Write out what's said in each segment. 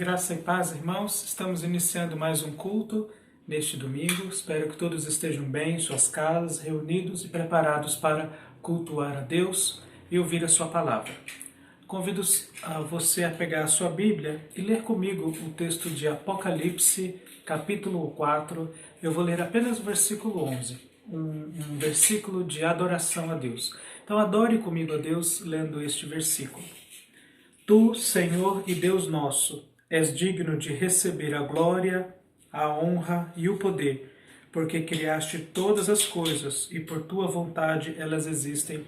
Graça e paz, irmãos. Estamos iniciando mais um culto neste domingo. Espero que todos estejam bem em suas casas, reunidos e preparados para cultuar a Deus e ouvir a sua palavra. Convido você a pegar a sua Bíblia e ler comigo o texto de Apocalipse, capítulo 4. Eu vou ler apenas o versículo 11, um versículo de adoração a Deus. Então adore comigo a Deus lendo este versículo. Tu, Senhor e Deus nosso, és digno de receber a glória, a honra e o poder, porque criaste todas as coisas e por tua vontade elas existem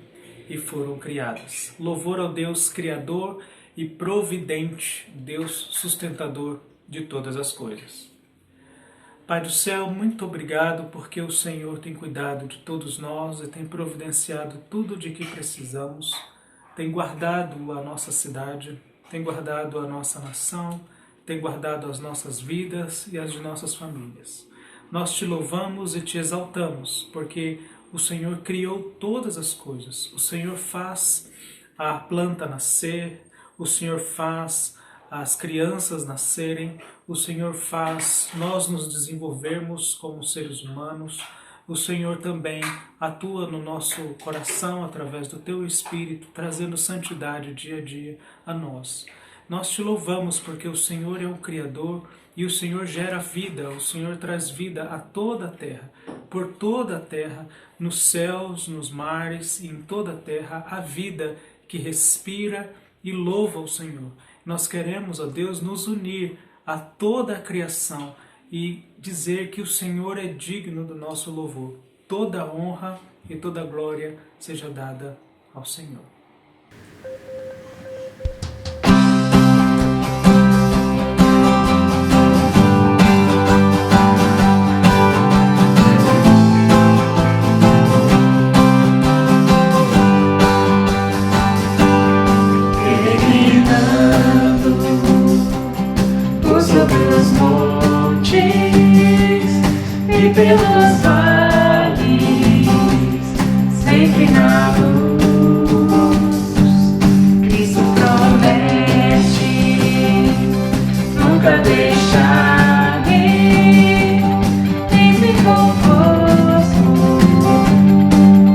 e foram criadas. Louvor ao Deus Criador e Providente, Deus sustentador de todas as coisas. Pai do céu, muito obrigado porque o Senhor tem cuidado de todos nós e tem providenciado tudo de que precisamos, tem guardado a nossa cidade, tem guardado a nossa nação, tem guardado as nossas vidas e as de nossas famílias. Nós te louvamos e te exaltamos, porque o Senhor criou todas as coisas. O Senhor faz a planta nascer, o Senhor faz as crianças nascerem, o Senhor faz nós nos desenvolvermos como seres humanos. O Senhor também atua no nosso coração através do Teu Espírito, trazendo santidade dia a dia a nós. Nós te louvamos porque o Senhor é o Criador e o Senhor gera vida, o Senhor traz vida a toda a terra. Por toda a terra, nos céus, nos mares e em toda a terra, há vida que respira e louva o Senhor. Nós queremos, ó Deus, nos unir a toda a criação e dizer que o Senhor é digno do nosso louvor. Toda a honra e toda a glória seja dada ao Senhor. Pelos vales, sempre na luz, Cristo promete nunca deixar-me, sempre convosco,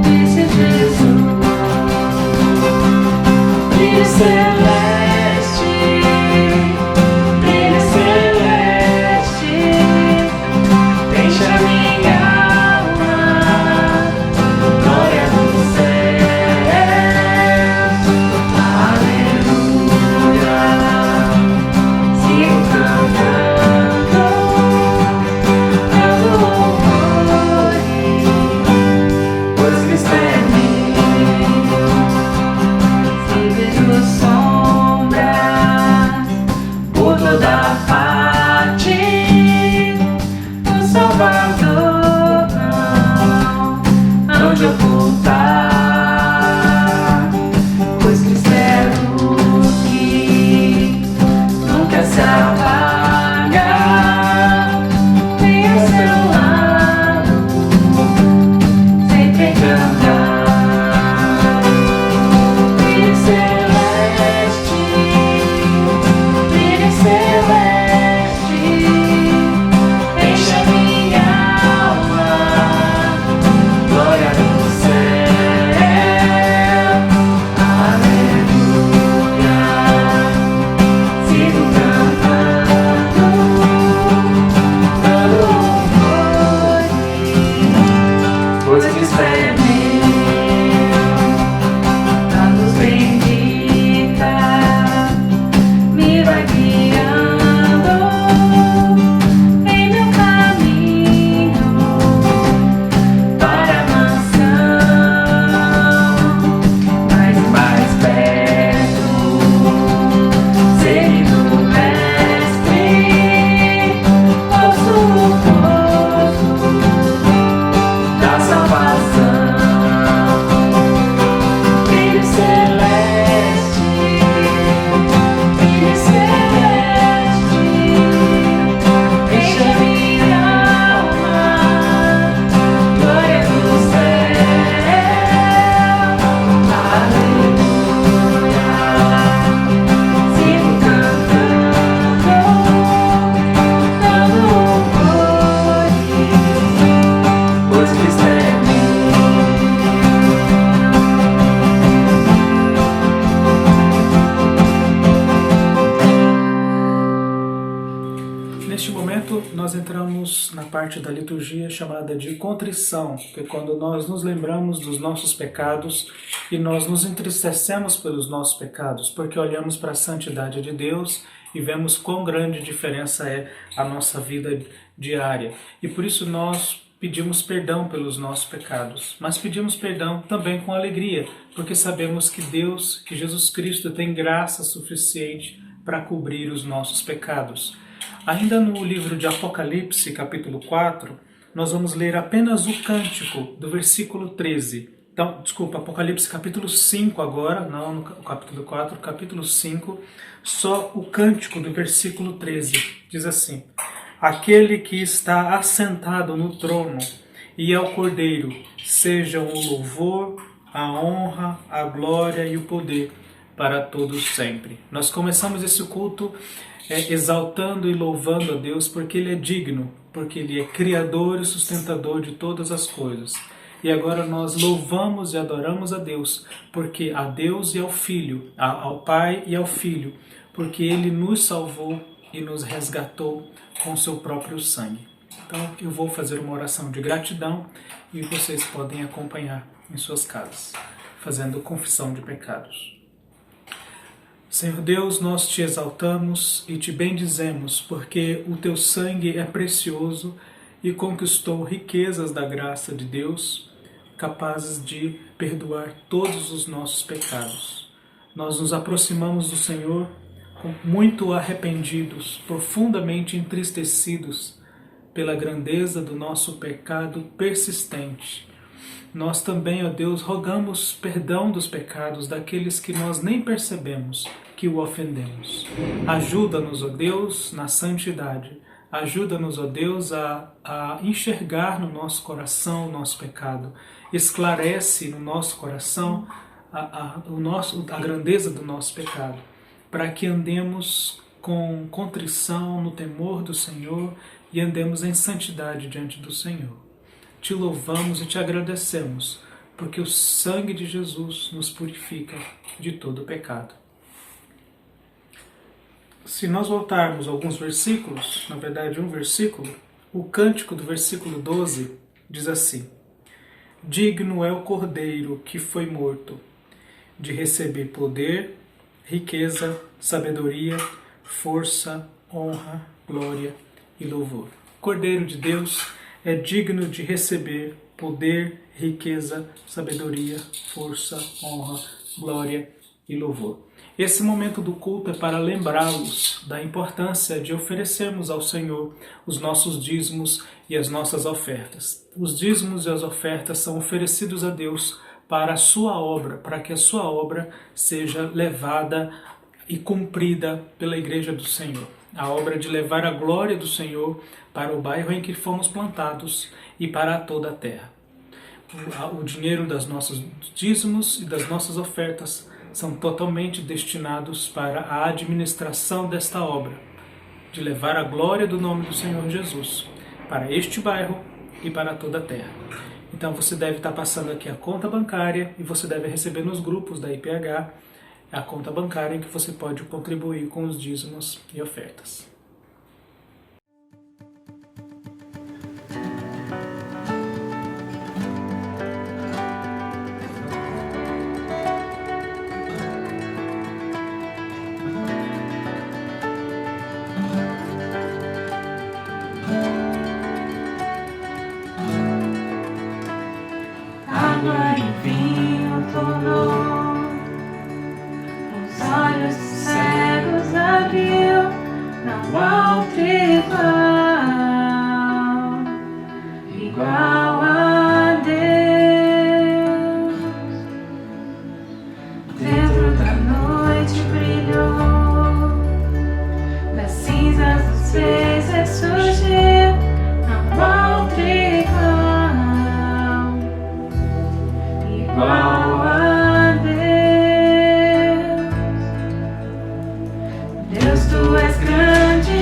disse Jesus. Brilho celeste, brilho celeste, deixa minha alma, glória dos céus, aleluia, sigo cantando. parte da liturgia chamada de contrição, que é quando nós nos lembramos dos nossos pecados e nós nos entristecemos pelos nossos pecados, porque olhamos para a santidade de Deus e vemos quão grande diferença é a nossa vida diária. E por isso nós pedimos perdão pelos nossos pecados, mas pedimos perdão também com alegria, porque sabemos que Deus, que Jesus Cristo tem graça suficiente para cobrir os nossos pecados. Ainda no livro de Apocalipse, capítulo 4, nós vamos ler apenas o cântico do versículo 13. Então, desculpa, Apocalipse capítulo 5 agora, não no capítulo 4, capítulo 5, só o cântico do versículo 13. Diz assim: Aquele que está assentado no trono e ao Cordeiro, sejam o louvor, a honra, a glória e o poder para todos sempre. Nós começamos esse culto exaltando e louvando a Deus porque Ele é digno, porque Ele é Criador e sustentador de todas as coisas. E agora nós louvamos e adoramos a Deus, porque a Deus e ao Filho, ao Pai e ao Filho, porque Ele nos salvou e nos resgatou com seu próprio sangue. Então eu vou fazer uma oração de gratidão e vocês podem acompanhar em suas casas, fazendo confissão de pecados. Senhor Deus, nós te exaltamos e te bendizemos, porque o teu sangue é precioso e conquistou riquezas da graça de Deus, capazes de perdoar todos os nossos pecados. Nós nos aproximamos do Senhor muito arrependidos, profundamente entristecidos pela grandeza do nosso pecado persistente. Nós também, ó Deus, rogamos perdão dos pecados daqueles que nós nem percebemos que o ofendemos. Ajuda-nos, ó Deus, na santidade. Ajuda-nos, ó Deus, a enxergar no nosso coração o nosso pecado. Esclarece no nosso coração a grandeza do nosso pecado, para que andemos com contrição no temor do Senhor e andemos em santidade diante do Senhor. Te louvamos e te agradecemos, porque o sangue de Jesus nos purifica de todo pecado. Se nós voltarmos alguns versículos, na verdade um versículo, o cântico do versículo 12 diz assim: Digno é o Cordeiro que foi morto, de receber poder, riqueza, sabedoria, força, honra, glória e louvor. Cordeiro de Deus é digno de receber poder, riqueza, sabedoria, força, honra, glória e louvor. Esse momento do culto é para lembrá-los da importância de oferecermos ao Senhor os nossos dízimos e as nossas ofertas. Os dízimos e as ofertas são oferecidos a Deus para a sua obra, para que a sua obra seja levada e cumprida pela Igreja do Senhor. A obra de levar a glória do Senhor para o bairro em que fomos plantados e para toda a terra. O dinheiro dos nossos dízimos e das nossas ofertas são totalmente destinados para a administração desta obra, de levar a glória do nome do Senhor Jesus para este bairro e para toda a terra. Então você deve estar passando aqui a conta bancária e você deve receber nos grupos da IPH a conta bancária em que você pode contribuir com os dízimos e ofertas. Água e vinho tornou, os olhos cegos abriu, não há outro igual a Deus. Dentro da noite brilhou, das cinzas dos fez ressurgir, não há outro igual a Deus. Deus, tu és grande,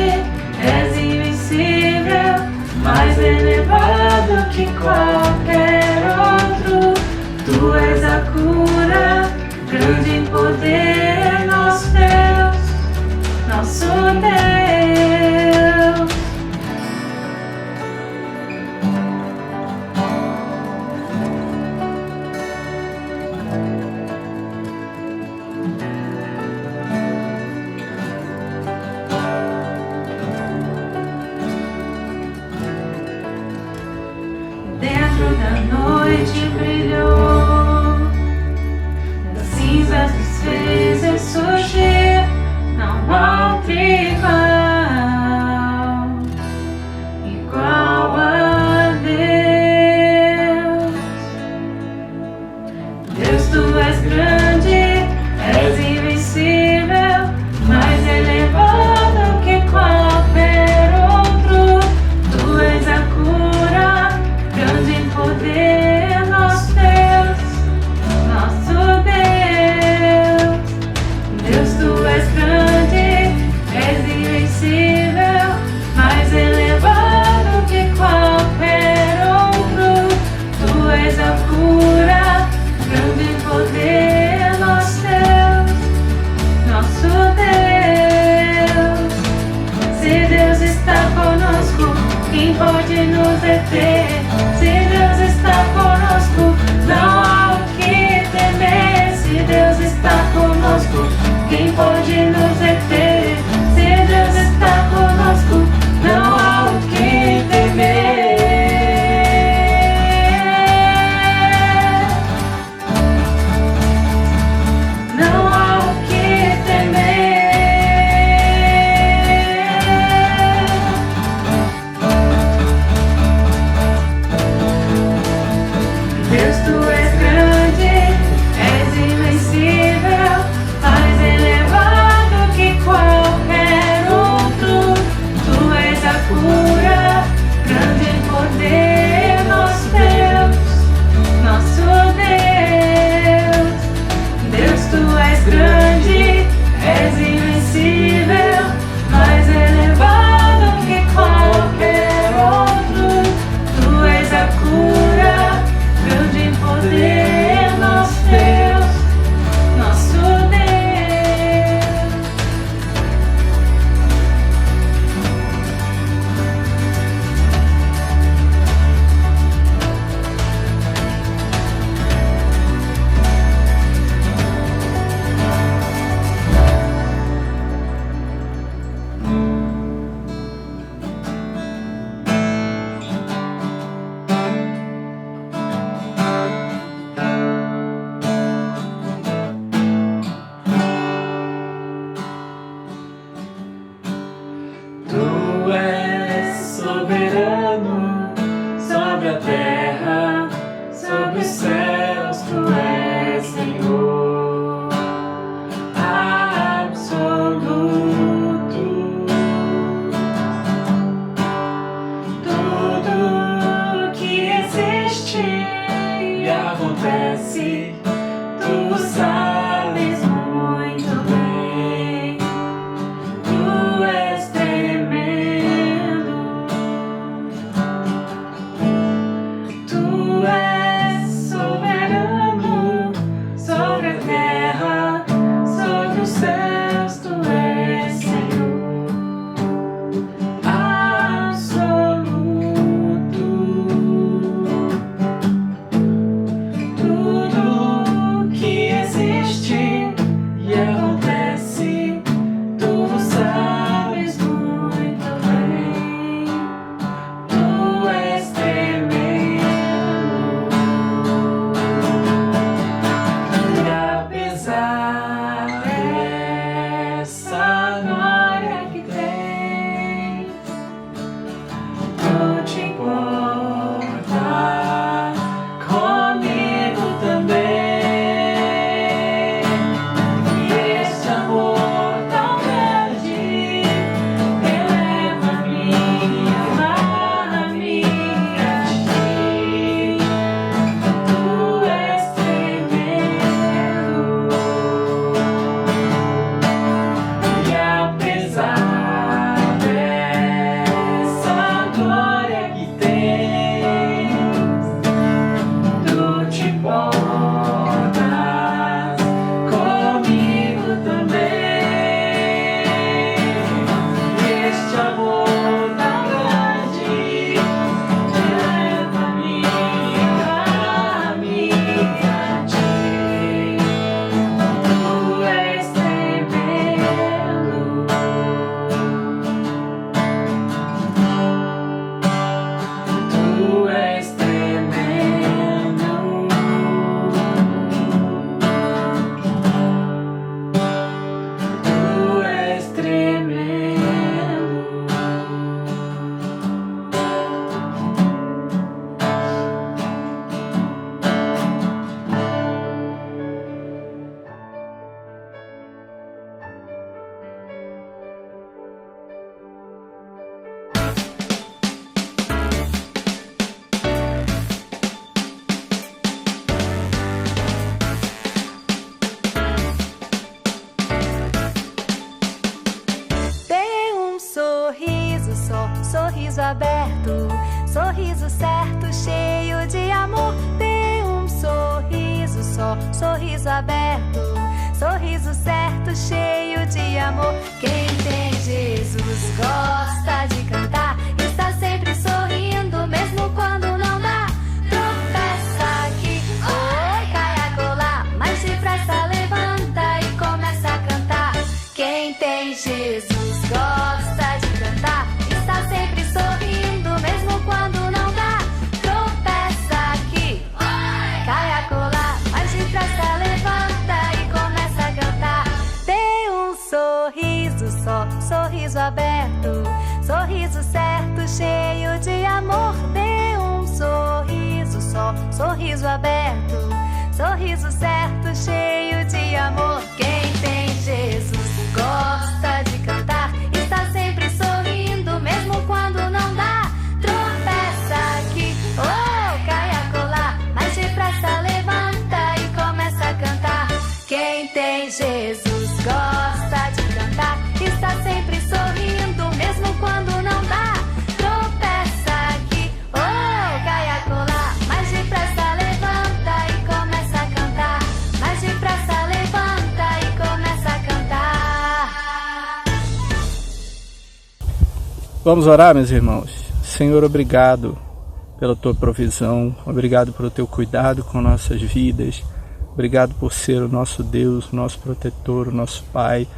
da noite brilhou, das cinzas desfez e surgir, não há outro igual a Deus. Deus, tu és grande, és invencível, mais elevado que qualquer outro. Tu és a cura, grande em poder, nosso Deus, nosso Deus. Deus, tu és grande, és invencível, mais elevado que qualquer outro. Tu és a cura, grande em poder, nosso Deus, nosso Deus. Se Deus está conosco, quem pode nos deter? Se Deus está conosco, não há o que temer. Se Deus está conosco, quem pode nos deter? Se Deus está conosco, não há o que temer. Não há o que temer. Deus, tu és grande, és invencível, mais elevado que qualquer outro. Tu és a cura, grande em poder, nosso Deus, nosso Deus. Deus, tu és grande, és invencível, mais elevado que qualquer outro. Tu és a cura, grande em poder, nosso Deus, nosso Deus. Tu és soberano sobre a terra, sobre os céus. Tu és Senhor absoluto. Tudo que existe e acontece, tu sabes muito bem. Tu és tremendo. Tu és soberano sobre a terra, sobre os céus. Tu és Senhor absoluto. Tudo que existe só, sorriso aberto, sorriso certo, cheio de amor. Quem tem Jesus gosta de cantar, está sempre sorrindo, mesmo quando não dá. Tropeça aqui, oi, cai acolá, mas depressa levanta e começa a cantar. Quem tem Jesus gosta de cantar, está sempre sorrindo, mesmo quando não dá. Tropeça aqui, cai acolá, mas depressa levanta e começa a cantar. Dê um sorriso só, sorriso aberto, sorriso certo, cheio de amor. Dê um sorriso só, sorriso aberto, sorriso certo, cheio de amor. Quem tem Jesus gosta de cantar, está sempre sorrindo, mesmo quando não dá. Tropeça aqui, oh, cai acolá, mas depressa levanta e começa a cantar. Quem tem Jesus gosta de cantar, está sempre sorrindo, mesmo quando não dá. Tropeça aqui, oh, cai acolá, mas depressa levanta e começa a cantar. Mas depressa levanta e começa a cantar. Vamos orar, meus irmãos. Senhor, obrigado pela tua provisão, obrigado pelo teu cuidado com nossas vidas, obrigado por ser o nosso Deus, o nosso protetor, o nosso Pai,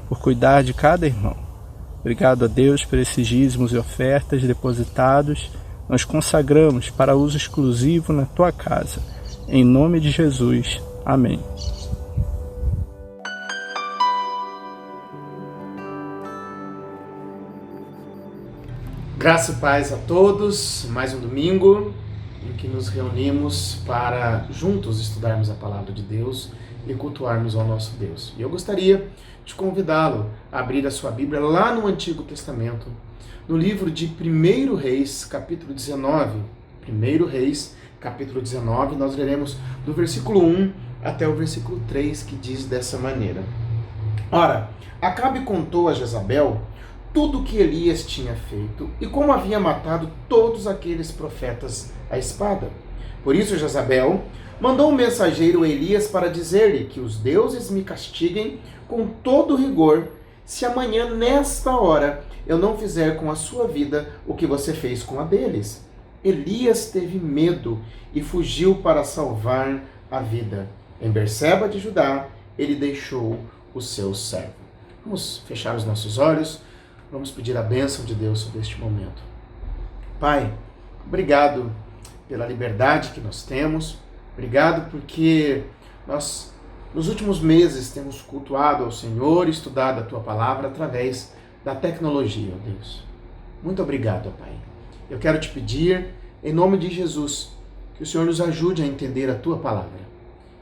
por cuidar de cada irmão. Obrigado a Deus por esses dízimos e ofertas depositados, nós consagramos para uso exclusivo na tua casa. Em nome de Jesus. Amém. Graça e paz a todos, mais um domingo em que nos reunimos para juntos estudarmos a Palavra de Deus e cultuarmos ao nosso Deus. E eu gostaria de convidá-lo a abrir a sua Bíblia lá no Antigo Testamento, no livro de 1 Reis, capítulo 19. 1 Reis, capítulo 19, nós leremos do versículo 1 até o versículo 3, que diz dessa maneira. Ora, Acabe contou a Jezabel tudo o que Elias tinha feito e como havia matado todos aqueles profetas à espada. Por isso Jezabel mandou um mensageiro a Elias para dizer-lhe que os deuses me castiguem com todo rigor se amanhã, nesta hora, eu não fizer com a sua vida o que você fez com a deles. Elias teve medo e fugiu para salvar a vida. Em Berseba de Judá, ele deixou o seu servo. Vamos fechar os nossos olhos. Vamos pedir a bênção de Deus sobre este momento. Pai, obrigado pela liberdade que nós temos. Obrigado porque nós, nos últimos meses, temos cultuado ao Senhor e estudado a Tua Palavra através da tecnologia, ó Deus. Muito obrigado, ó Pai. Eu quero te pedir, em nome de Jesus, que o Senhor nos ajude a entender a Tua Palavra.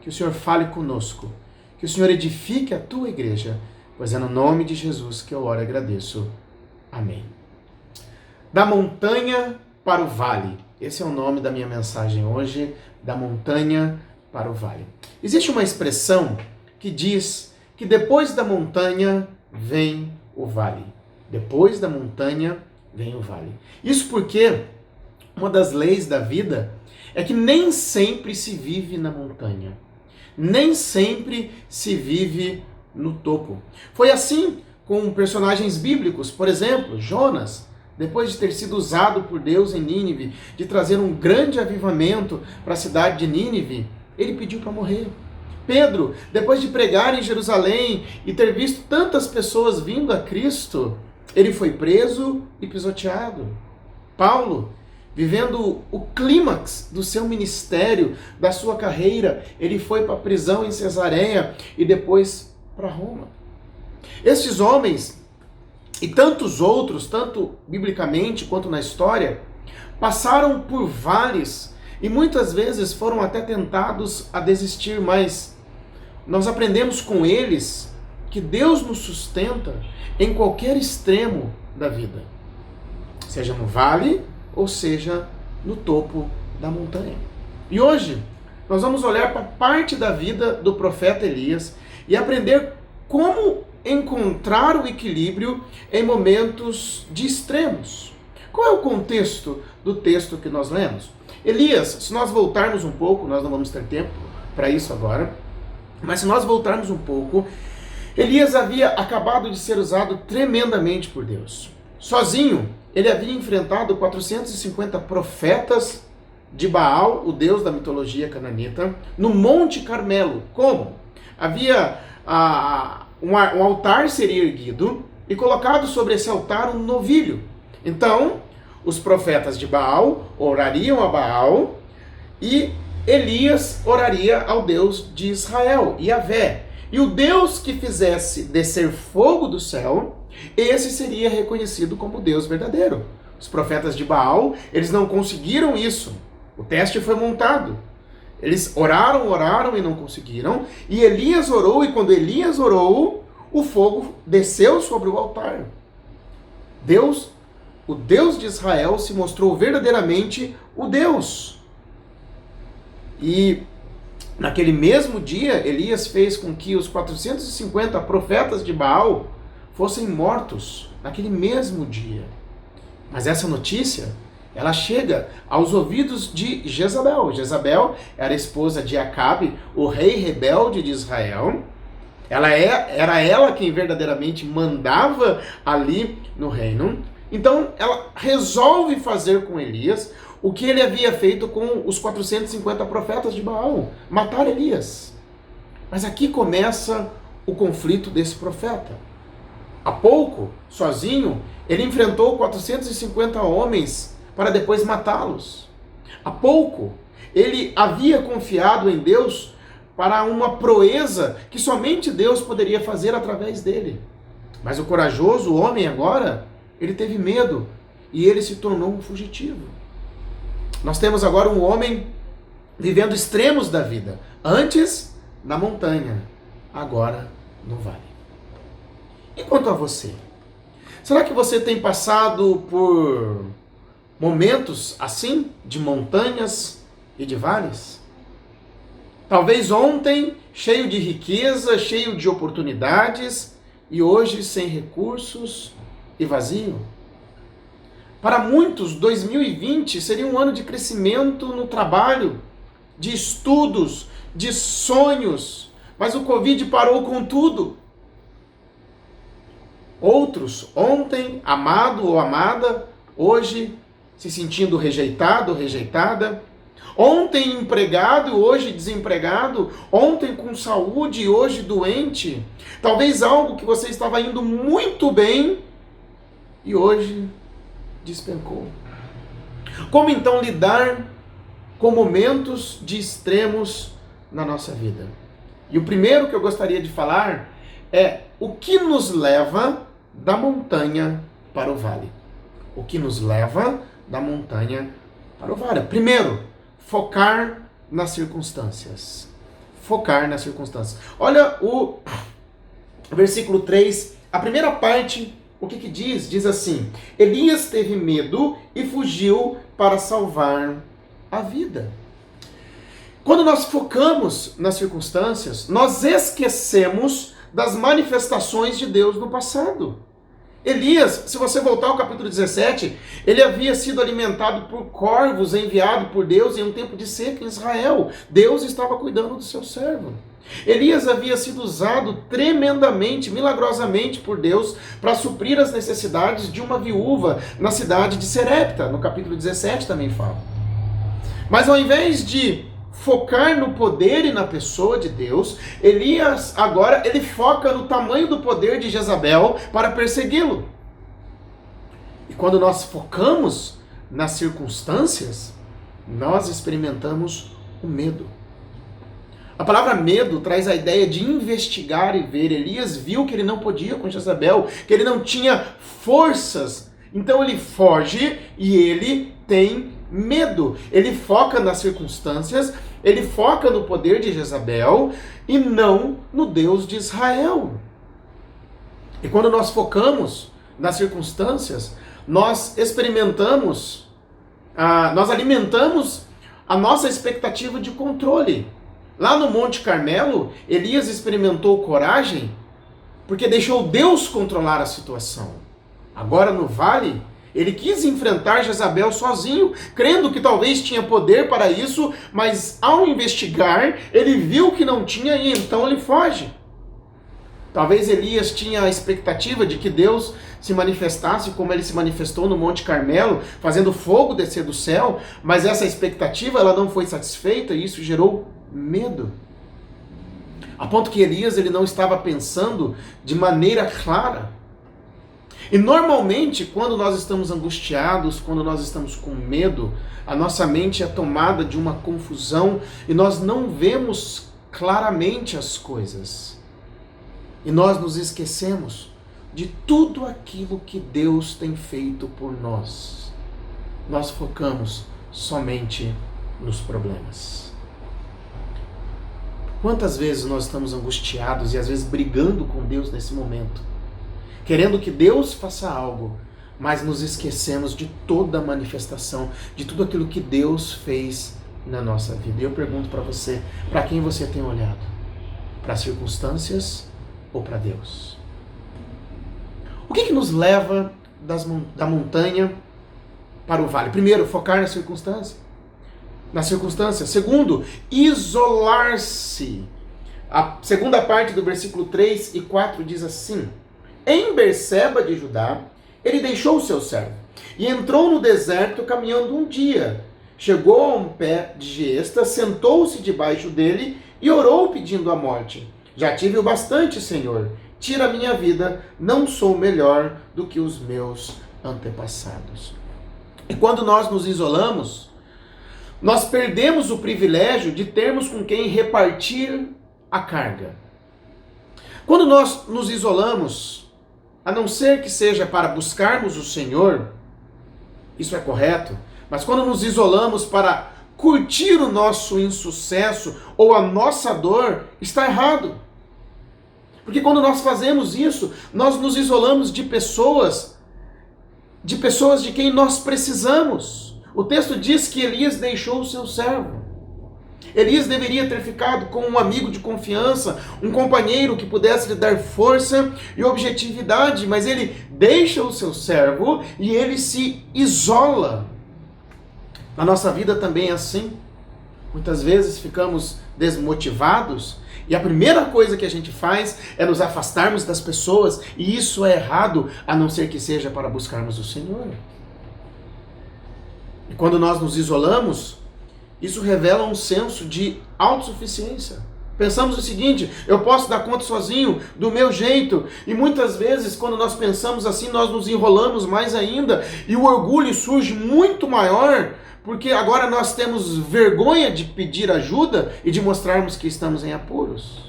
Que o Senhor fale conosco. Que o Senhor edifique a Tua igreja. Pois é no nome de Jesus que eu oro e agradeço. Amém. Da montanha para o vale. Esse é o nome da minha mensagem hoje. Da montanha para o vale. Existe uma expressão que diz que depois da montanha vem o vale. Depois da montanha vem o vale. Isso porque uma das leis da vida é que nem sempre se vive na montanha. Nem sempre se vive no topo. Foi assim com personagens bíblicos, por exemplo, Jonas, depois de ter sido usado por Deus em Nínive, de trazer um grande avivamento para a cidade de Nínive, ele pediu para morrer. Pedro, depois de pregar em Jerusalém e ter visto tantas pessoas vindo a Cristo, ele foi preso e pisoteado. Paulo, vivendo o clímax do seu ministério, da sua carreira, ele foi para a prisão em Cesareia e depois para Roma. Estes homens e tantos outros, tanto biblicamente quanto na história, passaram por vales e muitas vezes foram até tentados a desistir, mas nós aprendemos com eles que Deus nos sustenta em qualquer extremo da vida, seja no vale ou seja no topo da montanha. E hoje nós vamos olhar para parte da vida do profeta Elias e aprender como encontrar o equilíbrio em momentos de extremos. Qual é o contexto do texto que nós lemos? Elias, se nós voltarmos um pouco, nós não vamos ter tempo para isso agora. Mas se nós voltarmos um pouco, Elias havia acabado de ser usado tremendamente por Deus. Sozinho, ele havia enfrentado 450 profetas de Baal, o deus da mitologia cananita, no Monte Carmelo. Como? Havia um altar seria erguido e colocado sobre esse altar um novilho. Então, os profetas de Baal orariam a Baal e Elias oraria ao Deus de Israel, Yahvé. E o Deus que fizesse descer fogo do céu, esse seria reconhecido como Deus verdadeiro. Os profetas de Baal, eles não conseguiram isso. O teste foi montado. Eles oraram e não conseguiram. E Elias orou, e quando Elias orou, o fogo desceu sobre o altar. O Deus de Israel, se mostrou verdadeiramente o Deus. E naquele mesmo dia, Elias fez com que os 450 profetas de Baal fossem mortos. Naquele mesmo dia. Mas essa notícia, ela chega aos ouvidos de Jezabel. Jezabel era esposa de Acabe, o rei rebelde de Israel. Era ela quem verdadeiramente mandava ali no reino. Então ela resolve fazer com Elias o que ele havia feito com os 450 profetas de Baal, matar Elias. Mas aqui começa o conflito desse profeta. Há pouco, sozinho, ele enfrentou 450 homens para depois matá-los. Há pouco, ele havia confiado em Deus para uma proeza que somente Deus poderia fazer através dele. Mas o corajoso homem agora, ele teve medo e ele se tornou um fugitivo. Nós temos agora um homem vivendo extremos da vida. Antes, na montanha, agora no vale. E quanto a você? Será que você tem passado por momentos assim, de montanhas e de vales? Talvez ontem, cheio de riqueza, cheio de oportunidades, e hoje sem recursos e vazio? Para muitos, 2020 seria um ano de crescimento no trabalho, de estudos, de sonhos, mas o Covid parou com tudo. Outros, ontem, amado ou amada, hoje se sentindo rejeitado ou rejeitada. Ontem empregado e hoje desempregado. Ontem com saúde e hoje doente. Talvez algo que você estava indo muito bem e hoje despencou. Como então lidar com momentos de extremos na nossa vida? E o primeiro que eu gostaria de falar é o que nos leva da montanha para o vale. O que nos leva da montanha para o vale. Primeiro, focar nas circunstâncias. Focar nas circunstâncias. Olha o versículo 3, a primeira parte, o que diz? Diz assim: Elias teve medo e fugiu para salvar a vida. Quando nós focamos nas circunstâncias, nós esquecemos das manifestações de Deus no passado. Elias, se você voltar ao capítulo 17, ele havia sido alimentado por corvos enviado por Deus em um tempo de seca em Israel. Deus estava cuidando do seu servo. Elias havia sido usado tremendamente, milagrosamente por Deus para suprir as necessidades de uma viúva na cidade de Serepta. No capítulo 17 também fala. Mas ao invés de focar no poder e na pessoa de Deus, Elias agora ele foca no tamanho do poder de Jezabel para persegui-lo. E quando nós focamos nas circunstâncias, nós experimentamos o medo. A palavra medo traz a ideia de investigar e ver. Elias viu que ele não podia com Jezabel, que ele não tinha forças. Então ele foge e ele tem medo. Ele foca nas circunstâncias, ele foca no poder de Jezabel e não no Deus de Israel. E quando nós focamos nas circunstâncias, nós experimentamos, nós alimentamos a nossa expectativa de controle. Lá no Monte Carmelo, Elias experimentou coragem porque deixou Deus controlar a situação. Agora no vale, Ele quis enfrentar Jezabel sozinho, crendo que talvez tinha poder para isso, mas ao investigar, ele viu que não tinha e então ele foge. Talvez Elias tinha a expectativa de que Deus se manifestasse como ele se manifestou no Monte Carmelo, fazendo fogo descer do céu, mas essa expectativa ela não foi satisfeita e isso gerou medo. A ponto que Elias ele não estava pensando de maneira clara. E normalmente, quando nós estamos angustiados, quando nós estamos com medo, a nossa mente é tomada de uma confusão e nós não vemos claramente as coisas. E nós nos esquecemos de tudo aquilo que Deus tem feito por nós. Nós focamos somente nos problemas. Quantas vezes nós estamos angustiados e às vezes brigando com Deus nesse momento? Querendo que Deus faça algo, mas nos esquecemos de toda a manifestação, de tudo aquilo que Deus fez na nossa vida. E eu pergunto para você, para quem você tem olhado? Para as circunstâncias ou para Deus? O que nos leva da montanha para o vale? Primeiro, focar na circunstância. Segundo, isolar-se. A segunda parte do versículo 3 e 4 diz assim: em Berseba de Judá, ele deixou o seu servo e entrou no deserto caminhando um dia. Chegou a um pé de giesta, sentou-se debaixo dele e orou pedindo a morte. Já tive o bastante, Senhor. Tira a minha vida, não sou melhor do que os meus antepassados. E quando nós nos isolamos, nós perdemos o privilégio de termos com quem repartir a carga. Quando nós nos isolamos, a não ser que seja para buscarmos o Senhor, isso é correto, mas quando nos isolamos para curtir o nosso insucesso ou a nossa dor, está errado. Porque quando nós fazemos isso, nós nos isolamos de pessoas de quem nós precisamos. O texto diz que Elias deixou o seu servo. Elias deveria ter ficado com um amigo de confiança, um companheiro que pudesse lhe dar força e objetividade, mas ele deixa o seu servo e ele se isola. Na nossa vida também é assim. Muitas vezes ficamos desmotivados e a primeira coisa que a gente faz é nos afastarmos das pessoas, e isso é errado, a não ser que seja para buscarmos o Senhor. E quando nós nos isolamos, isso revela um senso de autossuficiência. Pensamos o seguinte: eu posso dar conta sozinho, do meu jeito. E muitas vezes, quando nós pensamos assim, nós nos enrolamos mais ainda. E o orgulho surge muito maior, porque agora nós temos vergonha de pedir ajuda e de mostrarmos que estamos em apuros.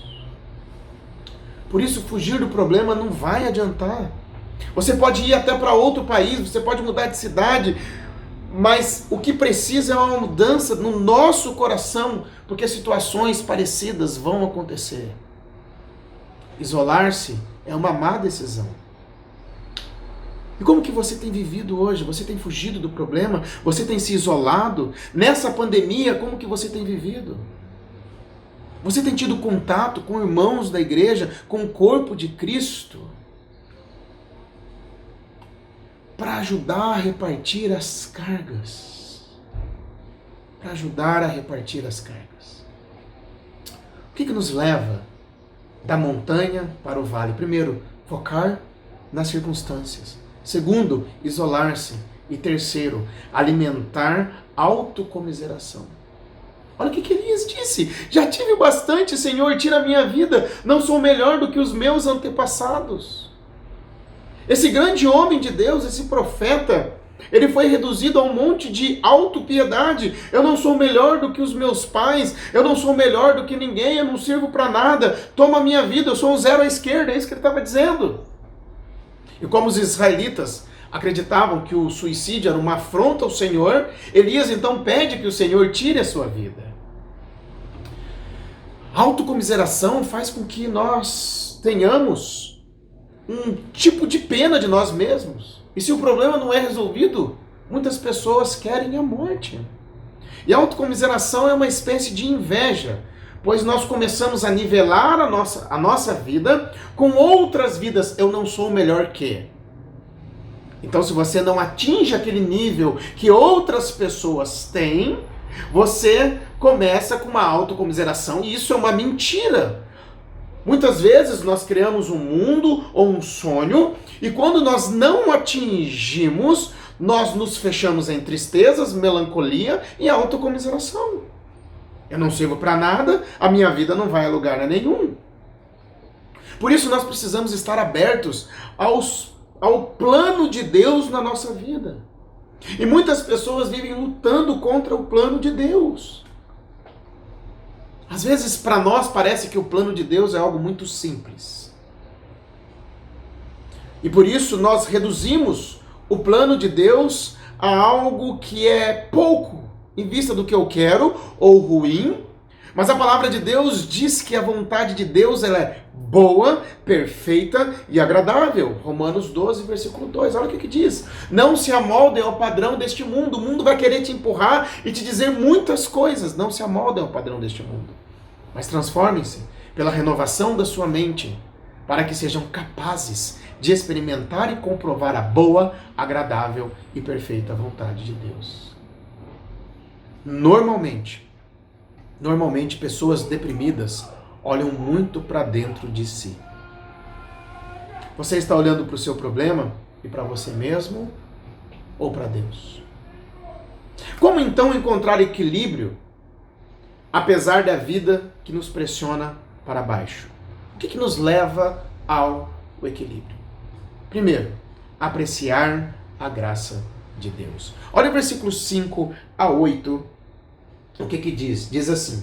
Por isso, fugir do problema não vai adiantar. Você pode ir até para outro país, você pode mudar de cidade, mas o que precisa é uma mudança no nosso coração, porque situações parecidas vão acontecer. Isolar-se é uma má decisão. E como que você tem vivido hoje? Você tem fugido do problema? Você tem se isolado? Nessa pandemia, como que você tem vivido? Você tem tido contato com irmãos da igreja, com o corpo de Cristo, para ajudar a repartir as cargas? Para ajudar a repartir as cargas. O que nos leva da montanha para o vale? Primeiro, focar nas circunstâncias. Segundo, isolar-se. E terceiro, alimentar autocomiseração. Olha o que Elias disse: já tive bastante, Senhor, tira a minha vida, não sou melhor do que os meus antepassados. Esse grande homem de Deus, esse profeta, ele foi reduzido a um monte de autopiedade. Eu não sou melhor do que os meus pais, eu não sou melhor do que ninguém, eu não sirvo para nada, toma a minha vida, eu sou um zero à esquerda, é isso que ele estava dizendo. E como os israelitas acreditavam que o suicídio era uma afronta ao Senhor, Elias então pede que o Senhor tire a sua vida. A autocomiseração faz com que nós tenhamos um tipo de pena de nós mesmos. E se o problema não é resolvido, muitas pessoas querem a morte. E a autocomiseração é uma espécie de inveja, pois nós começamos a nivelar a nossa vida com outras vidas. Eu não sou melhor que. Então, se você não atinge aquele nível que outras pessoas têm, você começa com uma autocomiseração, e isso é uma mentira. Muitas vezes nós criamos um mundo ou um sonho, e quando nós não atingimos, nós nos fechamos em tristezas, melancolia e autocomiseração. Eu não sirvo para nada, a minha vida não vai a lugar nenhum. Por isso nós precisamos estar abertos ao plano de Deus na nossa vida. E muitas pessoas vivem lutando contra o plano de Deus. Às vezes, para nós, parece que o plano de Deus é algo muito simples. E por isso nós reduzimos o plano de Deus a algo que é pouco, em vista do que eu quero, ou ruim. Mas a palavra de Deus diz que a vontade de Deus ela é boa, perfeita e agradável. Romanos 12, versículo 2. Olha o que diz. Não se amoldem ao padrão deste mundo. O mundo vai querer te empurrar e te dizer muitas coisas. Não se amoldem ao padrão deste mundo. Mas transformem-se pela renovação da sua mente, para que sejam capazes de experimentar e comprovar a boa, agradável e perfeita vontade de Deus. Normalmente pessoas deprimidas olham muito para dentro de si. Você está olhando para o seu problema e para você mesmo ou para Deus? Como então encontrar equilíbrio apesar da vida que nos pressiona para baixo? O que nos leva ao equilíbrio? Primeiro, apreciar a graça de Deus. Olha o versículo 5 a 8. O que diz? Diz assim: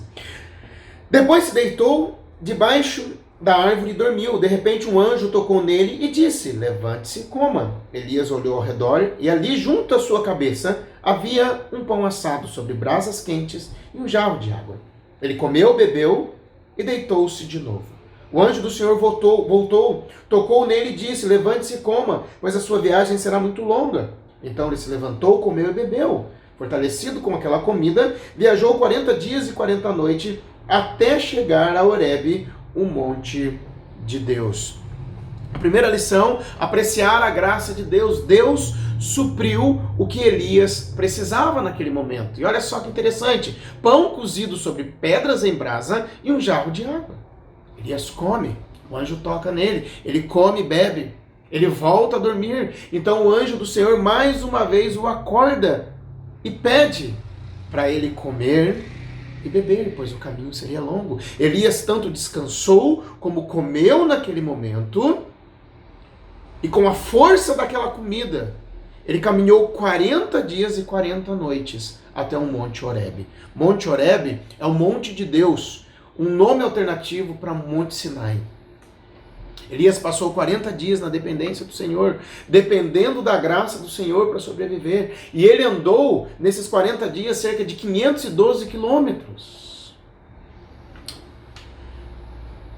depois se deitou debaixo da árvore e dormiu. De repente um anjo tocou nele e disse: levante-se e coma. Elias olhou ao redor e ali junto à sua cabeça havia um pão assado sobre brasas quentes e um jarro de água. Ele comeu, bebeu e deitou-se de novo. O anjo do Senhor voltou, tocou nele e disse: levante-se e coma, pois a sua viagem será muito longa. Então ele se levantou, comeu e bebeu. Fortalecido com aquela comida, viajou 40 dias e 40 noites até chegar a Horebe, o monte de Deus. A primeira lição, apreciar a graça de Deus. Deus supriu o que Elias precisava naquele momento. E olha só que interessante, pão cozido sobre pedras em brasa e um jarro de água. Elias come, o anjo toca nele, ele come e bebe, ele volta a dormir. Então o anjo do Senhor mais uma vez o acorda e pede para ele comer e beber, pois o caminho seria longo. Elias tanto descansou como comeu naquele momento, e com a força daquela comida, ele caminhou 40 dias e 40 noites até o Monte Horebe. Monte Horebe é o Monte de Deus, um nome alternativo para Monte Sinai. Elias passou 40 dias na dependência do Senhor, dependendo da graça do Senhor para sobreviver. E ele andou, nesses 40 dias, cerca de 512 quilômetros.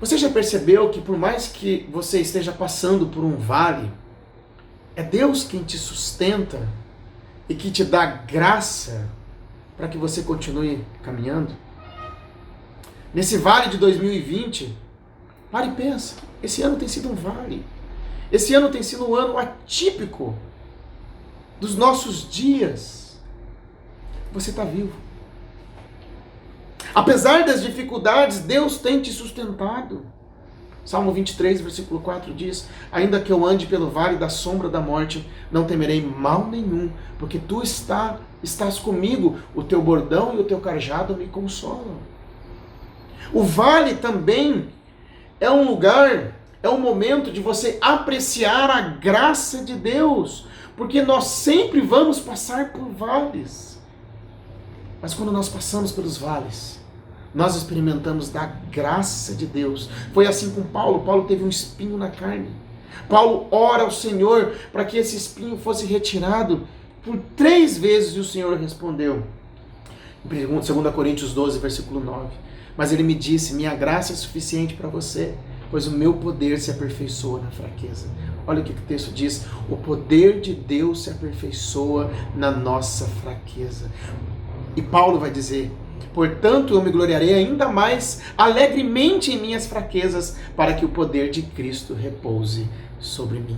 Você já percebeu que por mais que você esteja passando por um vale, é Deus quem te sustenta e que te dá graça para que você continue caminhando? Nesse vale de 2020, pare e pensa. Esse ano tem sido um vale. Esse ano tem sido um ano atípico dos nossos dias. Você está vivo. Apesar das dificuldades, Deus tem te sustentado. Salmo 23, versículo 4 diz: ainda que eu ande pelo vale da sombra da morte, não temerei mal nenhum, porque tu estás comigo, o teu bordão e o teu cajado me consolam. O vale também é um lugar, é um momento de você apreciar a graça de Deus, porque nós sempre vamos passar por vales. Mas quando nós passamos pelos vales, nós experimentamos da graça de Deus. Foi assim com Paulo. Paulo teve um espinho na carne. Paulo ora ao Senhor para que esse espinho fosse retirado por 3 vezes e o Senhor respondeu. Em 2 Coríntios 12, versículo 9. Mas ele me disse: minha graça é suficiente para você, pois o meu poder se aperfeiçoa na fraqueza. Olha o que o texto diz: o poder de Deus se aperfeiçoa na nossa fraqueza. E Paulo vai dizer: portanto eu me gloriarei ainda mais alegremente em minhas fraquezas, para que o poder de Cristo repouse sobre mim.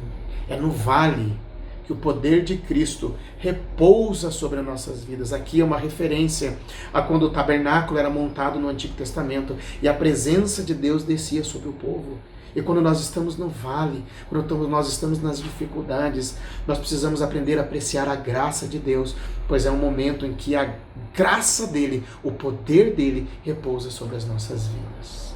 É no vale que que o poder de Cristo repousa sobre as nossas vidas. Aqui é uma referência a quando o tabernáculo era montado no Antigo Testamento e a presença de Deus descia sobre o povo. E quando nós estamos no vale, quando nós estamos nas dificuldades, nós precisamos aprender a apreciar a graça de Deus, pois é um momento em que a graça dele, o poder dele, repousa sobre as nossas vidas.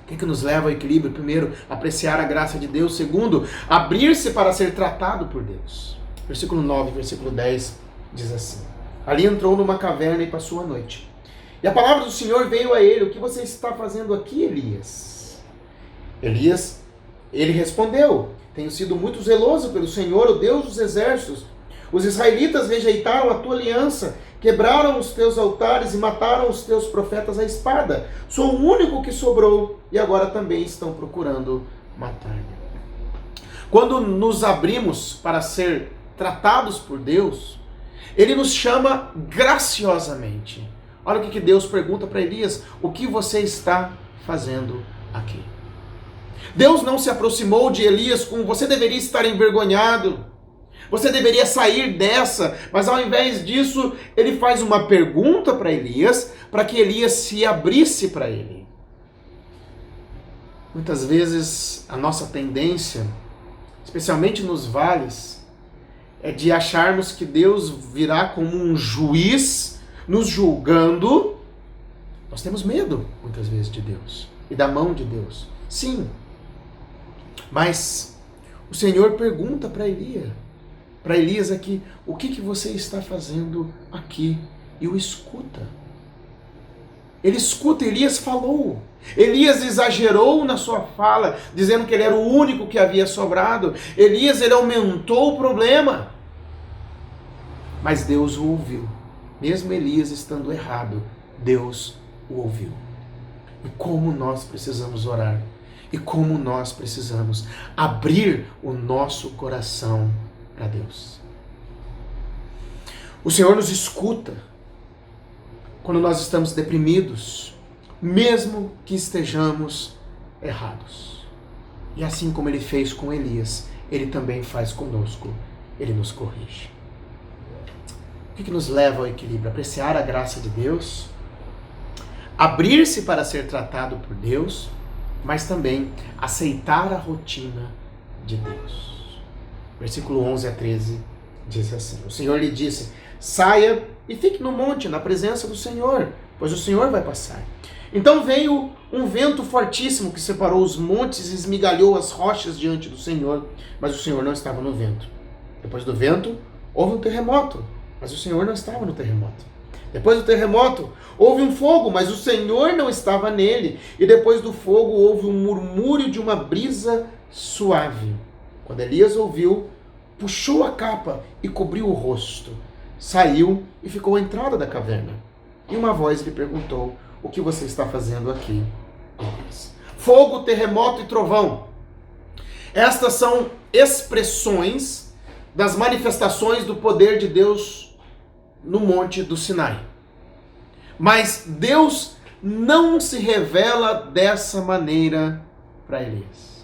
O que nos leva ao equilíbrio? Primeiro, apreciar a graça de Deus. Segundo, abrir-se para ser tratado por Deus. Versículo 9, versículo 10 diz assim: ali entrou numa caverna e passou a noite. E a palavra do Senhor veio a ele: o que você está fazendo aqui, Elias? Elias, ele respondeu: tenho sido muito zeloso pelo Senhor, o Deus dos exércitos. Os israelitas rejeitaram a tua aliança, quebraram os teus altares e mataram os teus profetas à espada. Sou o único que sobrou e agora também estão procurando matar-me. Quando nos abrimos para ser tratados por Deus, ele nos chama graciosamente. Olha o que Deus pergunta para Elias: o que você está fazendo aqui? Deus não se aproximou de Elias com: você deveria estar envergonhado, você deveria sair dessa. Mas ao invés disso, ele faz uma pergunta para Elias, para que Elias se abrisse para ele. Muitas vezes a nossa tendência, especialmente nos vales, é de acharmos que Deus virá como um juiz nos julgando. Nós temos medo, muitas vezes, de Deus e da mão de Deus. Sim. Mas o Senhor pergunta para Elias aqui: o que você está fazendo aqui? E o escuta. Ele escuta. Elias falou. Elias exagerou na sua fala, dizendo que ele era o único que havia sobrado. Elias, ele aumentou o problema. Mas Deus o ouviu. Mesmo Elias estando errado, Deus o ouviu. E como nós precisamos orar. E como nós precisamos abrir o nosso coração para Deus. O Senhor nos escuta quando nós estamos deprimidos, mesmo que estejamos errados. E assim como ele fez com Elias, ele também faz conosco, ele nos corrige. O que nos leva ao equilíbrio? Apreciar a graça de Deus, abrir-se para ser tratado por Deus, mas também aceitar a rotina de Deus. Versículo 11 a 13 diz assim: o Senhor lhe disse: saia e fique no monte, na presença do Senhor, pois o Senhor vai passar. Então veio um vento fortíssimo que separou os montes e esmigalhou as rochas diante do Senhor, mas o Senhor não estava no vento. Depois do vento, houve um terremoto, mas o Senhor não estava no terremoto. Depois do terremoto, houve um fogo, mas o Senhor não estava nele. E depois do fogo, houve um murmúrio de uma brisa suave. Quando Elias ouviu, puxou a capa e cobriu o rosto. Saiu e ficou à entrada da caverna. E uma voz lhe perguntou: o que você está fazendo aqui, Elias? Fogo, terremoto e trovão. Estas são expressões das manifestações do poder de Deus no monte do Sinai. Mas Deus não se revela dessa maneira para Elias.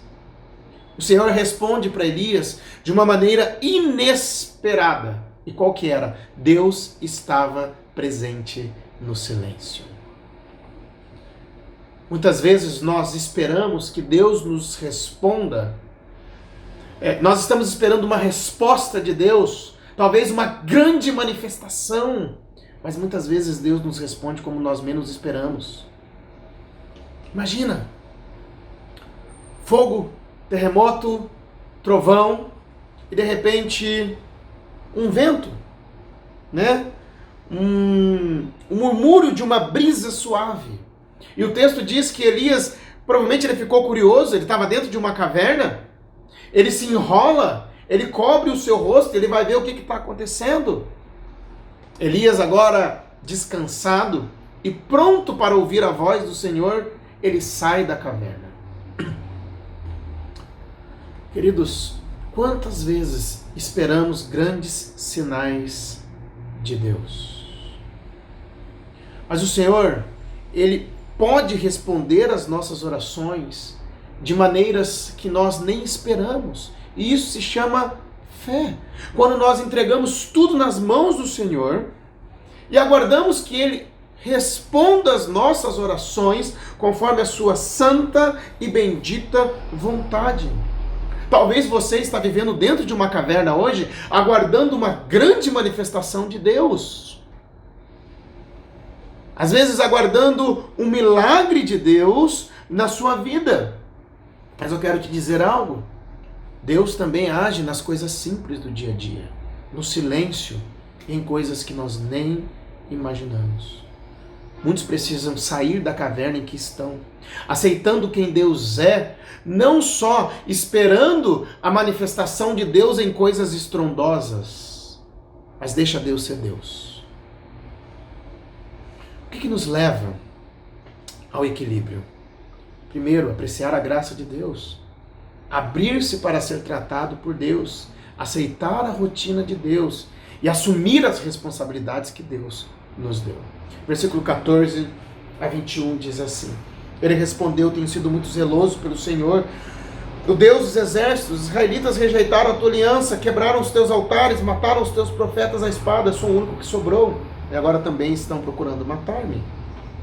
O Senhor responde para Elias de uma maneira inesperada. E qual que era? Deus estava presente no silêncio. Muitas vezes nós esperamos que Deus nos responda. Nós estamos esperando uma resposta de Deus, talvez uma grande manifestação, mas muitas vezes Deus nos responde como nós menos esperamos. Imagina, fogo, terremoto, trovão, e de repente um vento, né? Um murmúrio de uma brisa suave. E o texto diz que Elias, provavelmente ele ficou curioso, ele estava dentro de uma caverna, ele se enrola, ele cobre o seu rosto, ele vai ver o que está acontecendo. Elias agora descansado e pronto para ouvir a voz do Senhor, ele sai da caverna. Queridos, quantas vezes esperamos grandes sinais de Deus? Mas o Senhor, ele pode responder às nossas orações de maneiras que nós nem esperamos. E isso se chama fé. Quando nós entregamos tudo nas mãos do Senhor e aguardamos que Ele responda as nossas orações conforme a sua santa e bendita vontade. Talvez você está vivendo dentro de uma caverna hoje, aguardando uma grande manifestação de Deus. Às vezes aguardando um milagre de Deus na sua vida. Mas eu quero te dizer algo. Deus também age nas coisas simples do dia a dia, no silêncio, em coisas que nós nem imaginamos. Muitos precisam sair da caverna em que estão, aceitando quem Deus é, não só esperando a manifestação de Deus em coisas estrondosas, mas deixa Deus ser Deus. O que nos leva ao equilíbrio? Primeiro, apreciar a graça de Deus, abrir-se para ser tratado por Deus, aceitar a rotina de Deus e assumir as responsabilidades que Deus nos deu. Versículo 14 a 21 diz assim: Ele respondeu: tenho sido muito zeloso pelo Senhor, o Deus dos exércitos. Os israelitas rejeitaram a tua aliança, quebraram os teus altares, mataram os teus profetas à espada. Eu sou o único que sobrou, e agora também estão procurando matar-me.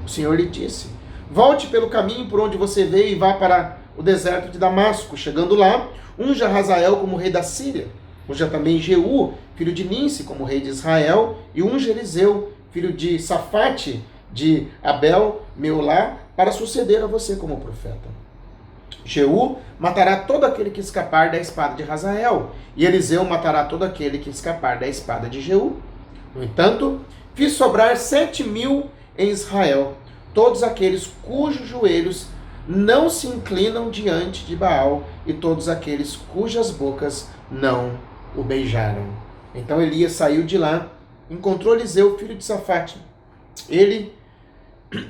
O Senhor lhe disse: volte pelo caminho por onde você veio e vá para o deserto de Damasco. Chegando lá, unja Hazael como rei da Síria. Unja também Jeú, filho de Ninsi, como rei de Israel, e unja Eliseu, filho de Safate, de Abel, Meolá, para suceder a você como profeta. Jeú matará todo aquele que escapar da espada de Hazael, e Eliseu matará todo aquele que escapar da espada de Jeú. No entanto, fiz sobrar 7.000 em Israel, todos aqueles cujos joelhos não se inclinam diante de Baal, e todos aqueles cujas bocas não o beijaram. Então Elias saiu de lá, encontrou Eliseu, filho de Safate. Ele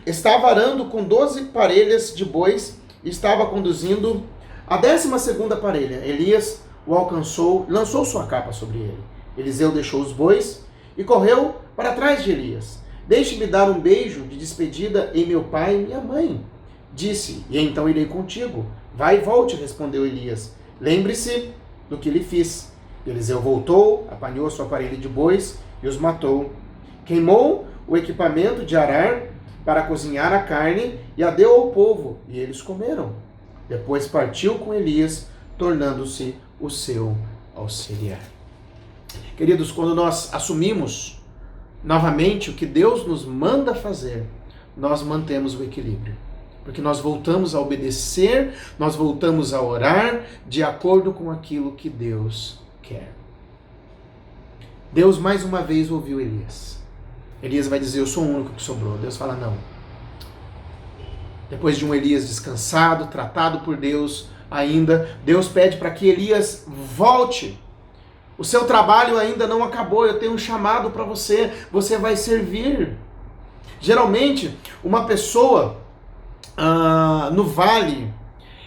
estava arando com 12 parelhas de bois e estava conduzindo a 12ª parelha. Elias o alcançou, lançou sua capa sobre ele. Eliseu deixou os bois e correu para trás de Elias. Deixe-me dar um beijo de despedida em meu pai e minha mãe, disse, e então irei contigo. Vai e volte, respondeu Elias. Lembre-se do que lhe fiz. Eliseu voltou, apanhou sua parelha de bois e os matou. Queimou o equipamento de arar para cozinhar a carne e a deu ao povo, e eles comeram. Depois partiu com Elias, tornando-se o seu auxiliar. Queridos, quando nós assumimos novamente o que Deus nos manda fazer, nós mantemos o equilíbrio. Porque nós voltamos a obedecer, nós voltamos a orar de acordo com aquilo que Deus quer. Deus mais uma vez ouviu Elias. Elias vai dizer: eu sou o único que sobrou. Deus fala: não. Depois de um Elias descansado, tratado por Deus ainda, Deus pede para que Elias volte. O seu trabalho ainda não acabou, eu tenho um chamado para você, você vai servir. Geralmente, uma pessoa no vale,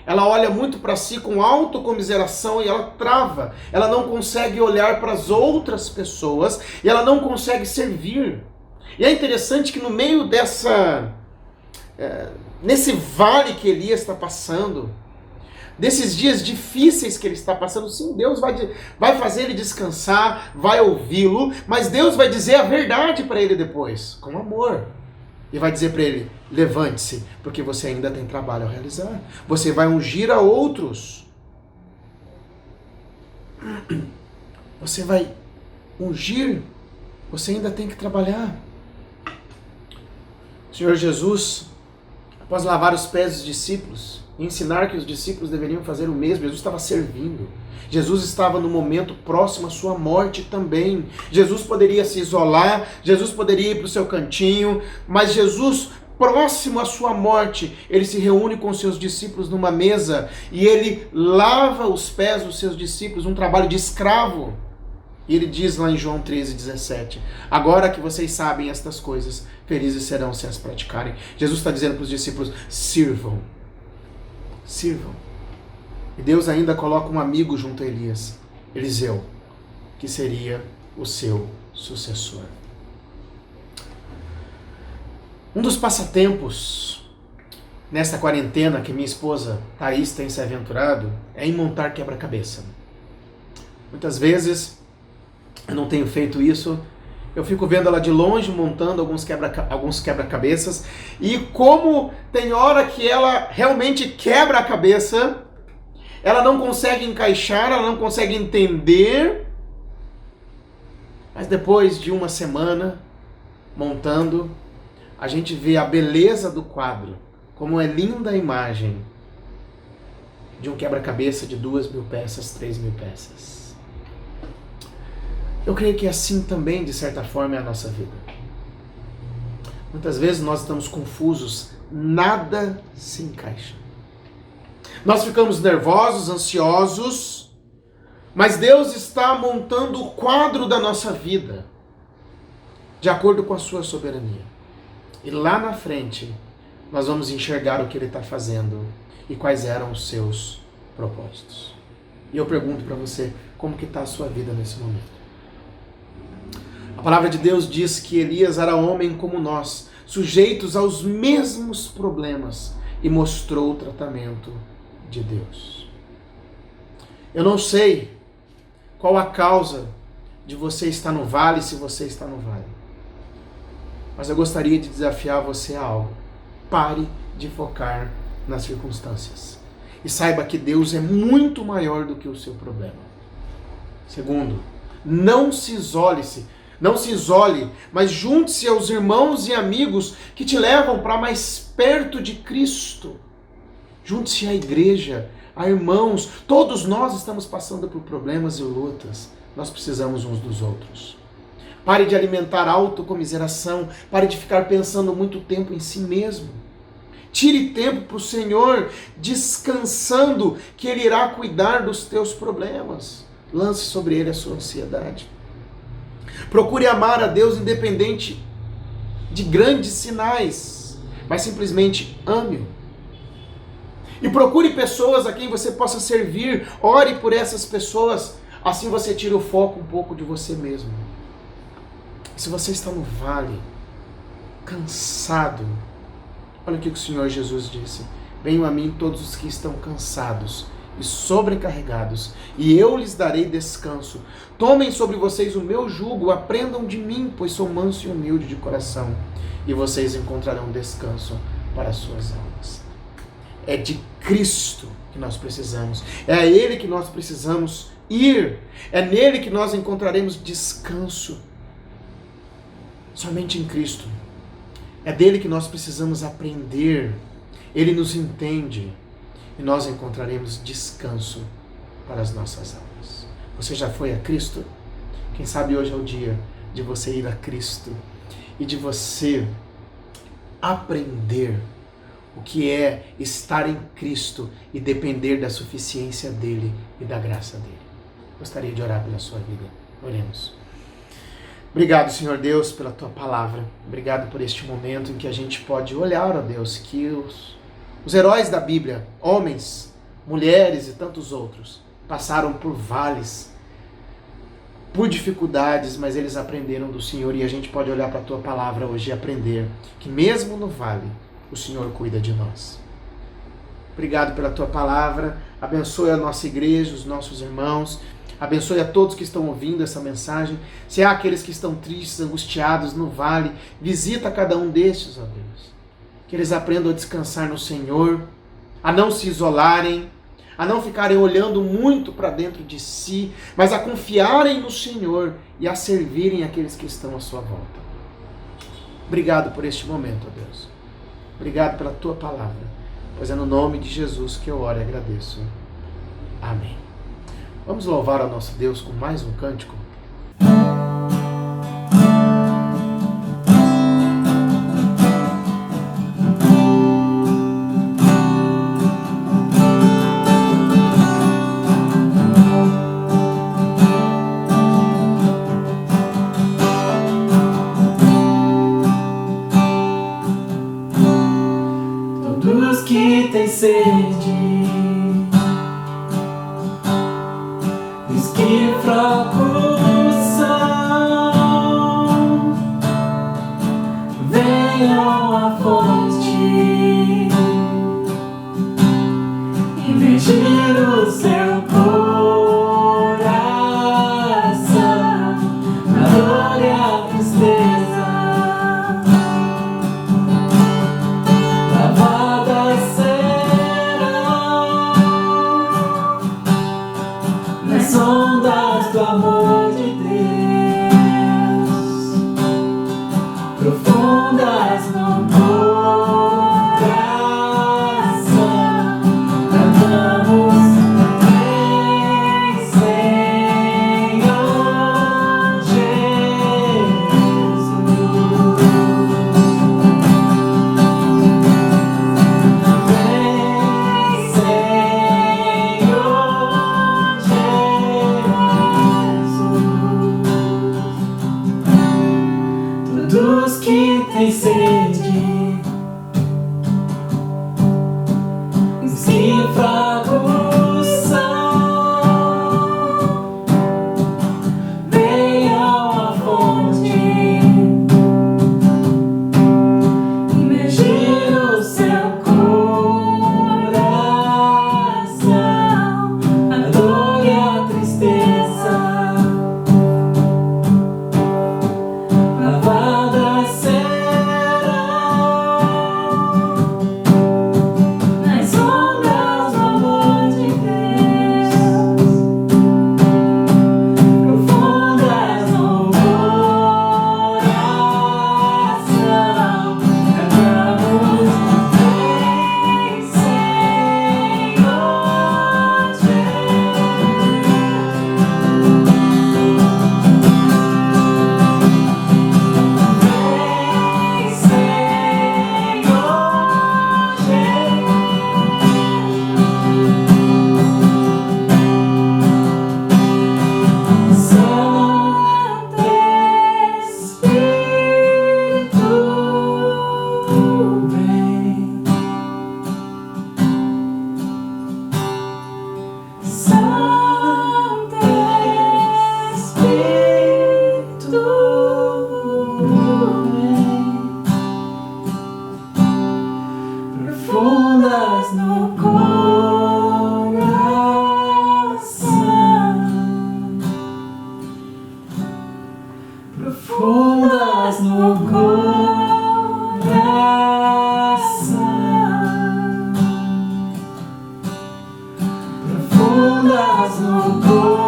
ela olha muito para si com autocomiseração e ela trava. Ela não consegue olhar para as outras pessoas e ela não consegue servir. E é interessante que no meio nesse vale que Elias está passando, desses dias difíceis que ele está passando, sim, Deus vai fazer ele descansar, vai ouvi-lo, mas Deus vai dizer a verdade para ele depois, com amor. E vai dizer para ele: levante-se, porque você ainda tem trabalho a realizar. Você vai ungir a outros. Você vai ungir, você ainda tem que trabalhar. O Senhor Jesus, após lavar os pés dos discípulos e ensinar que os discípulos deveriam fazer o mesmo, Jesus estava servindo. Jesus estava no momento próximo à sua morte também. Jesus poderia se isolar, Jesus poderia ir para o seu cantinho, mas Jesus, próximo à sua morte, ele se reúne com os seus discípulos numa mesa e ele lava os pés dos seus discípulos, um trabalho de escravo. E ele diz lá em João 13:17, agora que vocês sabem estas coisas, felizes serão se as praticarem. Jesus está dizendo para os discípulos: sirvam. Sirvam. E Deus ainda coloca um amigo junto a Elias, Eliseu, que seria o seu sucessor. Um dos passatempos nesta quarentena que minha esposa Thaís tem se aventurado é em montar quebra-cabeça. Muitas vezes eu não tenho feito isso. Eu fico vendo ela de longe, montando alguns quebra-cabeças. E como tem hora que ela realmente quebra a cabeça, ela não consegue encaixar, ela não consegue entender. Mas depois de uma semana montando, a gente vê a beleza do quadro. Como é linda a imagem de um quebra-cabeça de 2.000 peças, 3.000 peças. Eu creio que assim também, de certa forma, é a nossa vida. Muitas vezes nós estamos confusos, nada se encaixa. Nós ficamos nervosos, ansiosos, mas Deus está montando o quadro da nossa vida, de acordo com a sua soberania. E lá na frente, nós vamos enxergar o que Ele está fazendo e quais eram os seus propósitos. E eu pergunto para você, como que está a sua vida nesse momento? A palavra de Deus diz que Elias era homem como nós, sujeitos aos mesmos problemas, e mostrou o tratamento de Deus. Eu não sei qual a causa de você estar no vale, se você está no vale. Mas eu gostaria de desafiar você a algo. Pare de focar nas circunstâncias. E saiba que Deus é muito maior do que o seu problema. Segundo, não se isole, mas junte-se aos irmãos e amigos que te levam para mais perto de Cristo. Junte-se à igreja, a irmãos. Todos nós estamos passando por problemas e lutas. Nós precisamos uns dos outros. Pare de alimentar autocomiseração. Pare de ficar pensando muito tempo em si mesmo. Tire tempo para o Senhor, descansando que Ele irá cuidar dos teus problemas. Lance sobre Ele a sua ansiedade. Procure amar a Deus independente de grandes sinais, mas simplesmente ame-o. E procure pessoas a quem você possa servir. Ore por essas pessoas. Assim você tira o foco um pouco de você mesmo. Se você está no vale, cansado, olha o que o Senhor Jesus disse. Venham a mim todos os que estão cansados e sobrecarregados, e eu lhes darei descanso. Tomem sobre vocês o meu jugo, aprendam de mim, pois sou manso e humilde de coração, e vocês encontrarão descanso para as suas almas. É de Cristo que nós precisamos, é a Ele que nós precisamos ir, é nele que nós encontraremos descanso. Somente em Cristo. É dele que nós precisamos aprender. Ele nos entende e nós encontraremos descanso para as nossas almas. Você já foi a Cristo? Quem sabe hoje é o dia de você ir a Cristo e de você aprender o que é estar em Cristo e depender da suficiência dele e da graça dele. Gostaria de orar pela sua vida. Oremos. Obrigado, Senhor Deus, pela Tua palavra. Obrigado por este momento em que a gente pode olhar, ó Deus, que os heróis da Bíblia, homens, mulheres e tantos outros, passaram por vales, por dificuldades, mas eles aprenderam do Senhor, e a gente pode olhar para a Tua palavra hoje e aprender que mesmo no vale, o Senhor cuida de nós. Obrigado pela Tua palavra. Abençoe a nossa igreja, os nossos irmãos. Abençoe a todos que estão ouvindo essa mensagem. Se há aqueles que estão tristes, angustiados no vale, visita cada um destes, ó Deus. Que eles aprendam a descansar no Senhor, a não se isolarem, a não ficarem olhando muito para dentro de si, mas a confiarem no Senhor e a servirem aqueles que estão à sua volta. Obrigado por este momento, ó Deus. Obrigado pela Tua palavra, pois é no nome de Jesus que eu oro e agradeço. Amém. Vamos louvar ao nosso Deus com mais um cântico? Todos que têm sede, que fracos são, venham à fonte, encher o seu coração. profundas no coração, profundas no coração, profundas no coração.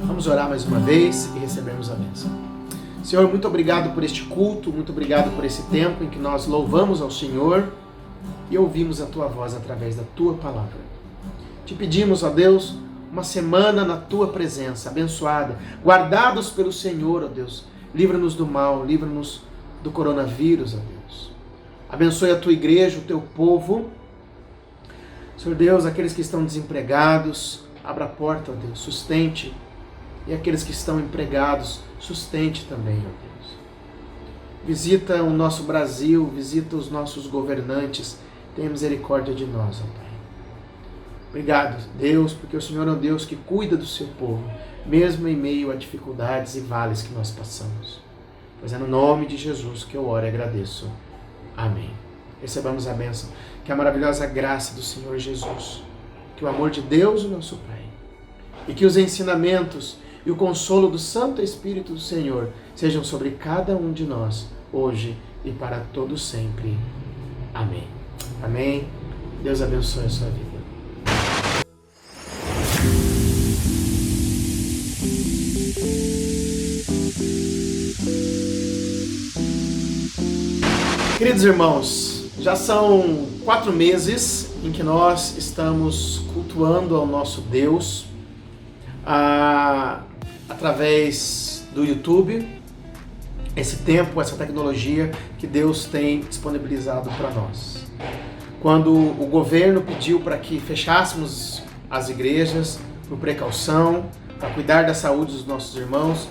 Vamos orar mais uma vez e recebermos a bênção. Senhor, muito obrigado por este culto, muito obrigado por esse tempo em que nós louvamos ao Senhor e ouvimos a Tua voz através da Tua palavra. Te pedimos, ó Deus, uma semana na Tua presença, abençoada, guardados pelo Senhor, ó Deus. Livra-nos do mal, livra-nos do coronavírus, ó Deus. Abençoe a Tua igreja, o Teu povo. Senhor Deus, aqueles que estão desempregados, abra a porta, ó Deus, sustente. E aqueles que estão empregados, sustente também, ó Deus. Visita o nosso Brasil, visita os nossos governantes, tenha misericórdia de nós, ó Pai. Obrigado, Deus, porque o Senhor é um Deus que cuida do seu povo, mesmo em meio a dificuldades e vales que nós passamos. Pois é no nome de Jesus que eu oro e agradeço. Amém. Recebamos a bênção, que a maravilhosa graça do Senhor Jesus, que o amor de Deus, o nosso Pai, e que os ensinamentos e o consolo do Santo Espírito do Senhor sejam sobre cada um de nós, hoje e para todo sempre. Amém. Amém. Deus abençoe a sua vida. Queridos irmãos, já são 4 meses em que nós estamos cultuando ao nosso Deus através do YouTube, esse tempo, essa tecnologia que Deus tem disponibilizado para nós. Quando o governo pediu para que fechássemos as igrejas por precaução, para cuidar da saúde dos nossos irmãos,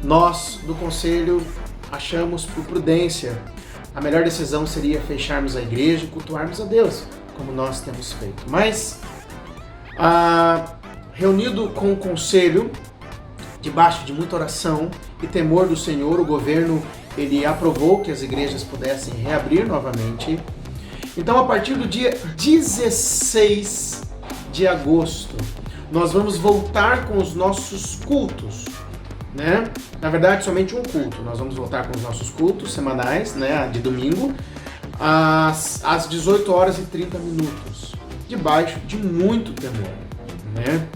nós do Conselho achamos por prudência a melhor decisão seria fecharmos a igreja e cultuarmos a Deus, como nós temos feito. Mas, reunido com o Conselho, debaixo de muita oração e temor do Senhor, o governo ele aprovou que as igrejas pudessem reabrir novamente. Então, a partir do dia 16 de agosto, nós vamos voltar com os nossos cultos, né? Na verdade, somente um culto. Nós vamos voltar com os nossos cultos semanais, né? De domingo, às 18h30, debaixo de muito temor, né?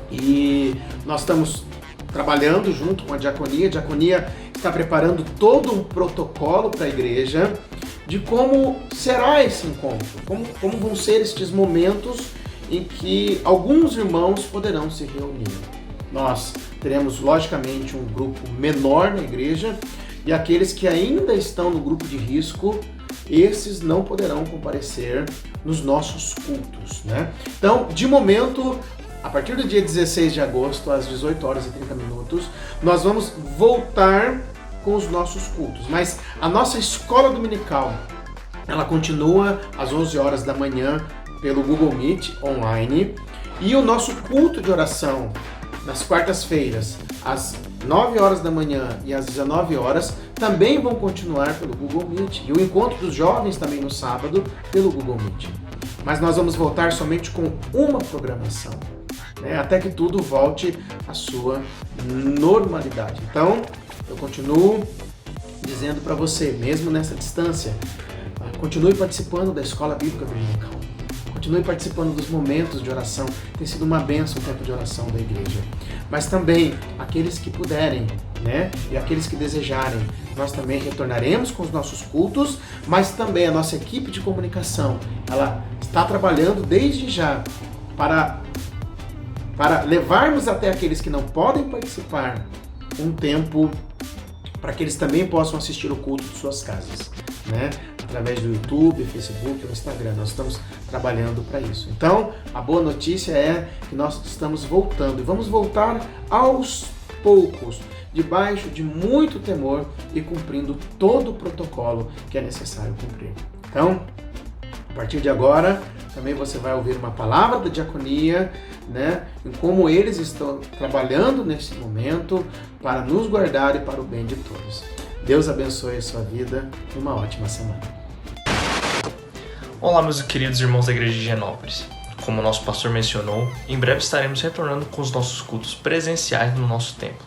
E nós estamos trabalhando junto com a diaconia. A diaconia está preparando todo um protocolo para a igreja de como será esse encontro, como vão ser estes momentos em que alguns irmãos poderão se reunir. Nós teremos, logicamente, um grupo menor na igreja e aqueles que ainda estão no grupo de risco, esses não poderão comparecer nos nossos cultos, né? Então, de momento, a partir do dia 16 de agosto, às 18h30, nós vamos voltar com os nossos cultos. Mas a nossa escola dominical, ela continua às 11h da manhã pelo Google Meet online. E o nosso culto de oração, nas quartas-feiras, às 9h da manhã e às 19h, também vão continuar pelo Google Meet. E o encontro dos jovens também no sábado pelo Google Meet. Mas nós vamos voltar somente com uma programação, né, até que tudo volte à sua normalidade. Então, eu continuo dizendo para você, mesmo nessa distância, continue participando da Escola Bíblica Dominical. Continue participando dos momentos de oração. Tem sido uma bênção o tempo de oração da igreja. Mas também, aqueles que puderem, né? E aqueles que desejarem, nós também retornaremos com os nossos cultos, mas também a nossa equipe de comunicação, ela está trabalhando desde já para levarmos até aqueles que não podem participar um tempo para que eles também possam assistir o culto de suas casas, né? Através do YouTube, Facebook ou Instagram. Nós estamos trabalhando para isso. Então, a boa notícia é que nós estamos voltando e vamos voltar aos poucos, debaixo de muito temor e cumprindo todo o protocolo que é necessário cumprir. Então, a partir de agora, também você vai ouvir uma palavra da diaconia, né, em como eles estão trabalhando nesse momento para nos guardar e para o bem de todos. Deus abençoe a sua vida e uma ótima semana. Olá, meus queridos irmãos da Igreja de Higienópolis. Como o nosso pastor mencionou, em breve estaremos retornando com os nossos cultos presenciais no nosso templo.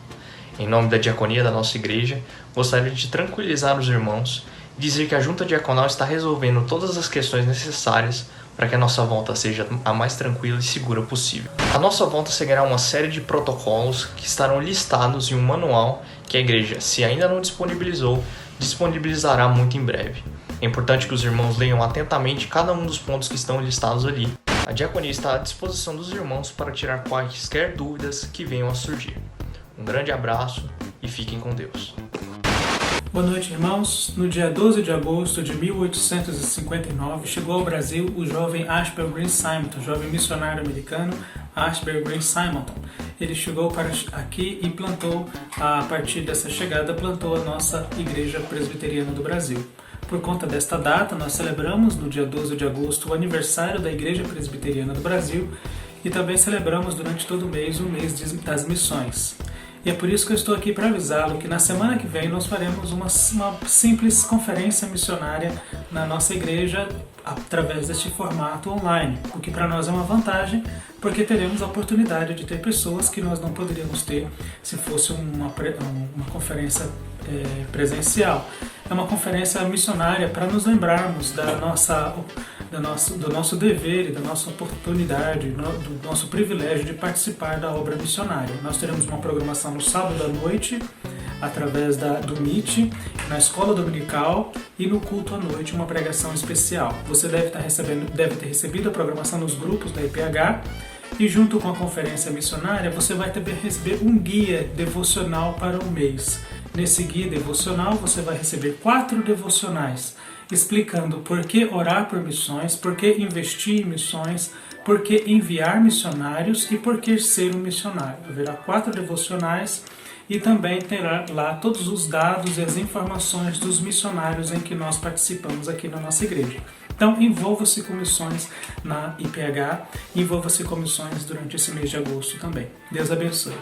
Em nome da diaconia da nossa igreja, gostaria de tranquilizar os irmãos e dizer que a junta diaconal está resolvendo todas as questões necessárias para que a nossa volta seja a mais tranquila e segura possível. A nossa volta seguirá uma série de protocolos que estarão listados em um manual que a igreja, se ainda não disponibilizou, disponibilizará muito em breve. É importante que os irmãos leiam atentamente cada um dos pontos que estão listados ali. A diaconia está à disposição dos irmãos para tirar quaisquer dúvidas que venham a surgir. Um grande abraço e fiquem com Deus. Boa noite, irmãos. No dia 12 de agosto de 1859, chegou ao Brasil o jovem Ashbel Green Simonton, jovem missionário americano Ashbel Green Simonton. Ele chegou para aqui e plantou, a partir dessa chegada, plantou a nossa Igreja Presbiteriana do Brasil. Por conta desta data, nós celebramos no dia 12 de agosto o aniversário da Igreja Presbiteriana do Brasil e também celebramos durante todo o mês das missões. E é por isso que eu estou aqui para avisá-lo que na semana que vem nós faremos uma simples conferência missionária na nossa igreja através deste formato online, o que para nós é uma vantagem, porque teremos a oportunidade de ter pessoas que nós não poderíamos ter se fosse uma conferência presencial. É uma conferência missionária para nos lembrarmos do nosso dever e da nossa oportunidade, do nosso privilégio de participar da obra missionária. Nós teremos uma programação no sábado à noite, através do Meet, na escola dominical e no culto à noite, uma pregação especial. Você deve ter recebido a programação nos grupos da IPH e junto com a conferência missionária você vai receber um guia devocional para o mês. Nesse guia devocional você vai receber 4 devocionais explicando por que orar por missões, por que investir em missões, por que enviar missionários e por que ser um missionário. Haverá 4 devocionais e também terá lá todos os dados e as informações dos missionários em que nós participamos aqui na nossa igreja. Então, envolva-se com missões na IPH, envolva-se com missões durante esse mês de agosto também. Deus abençoe.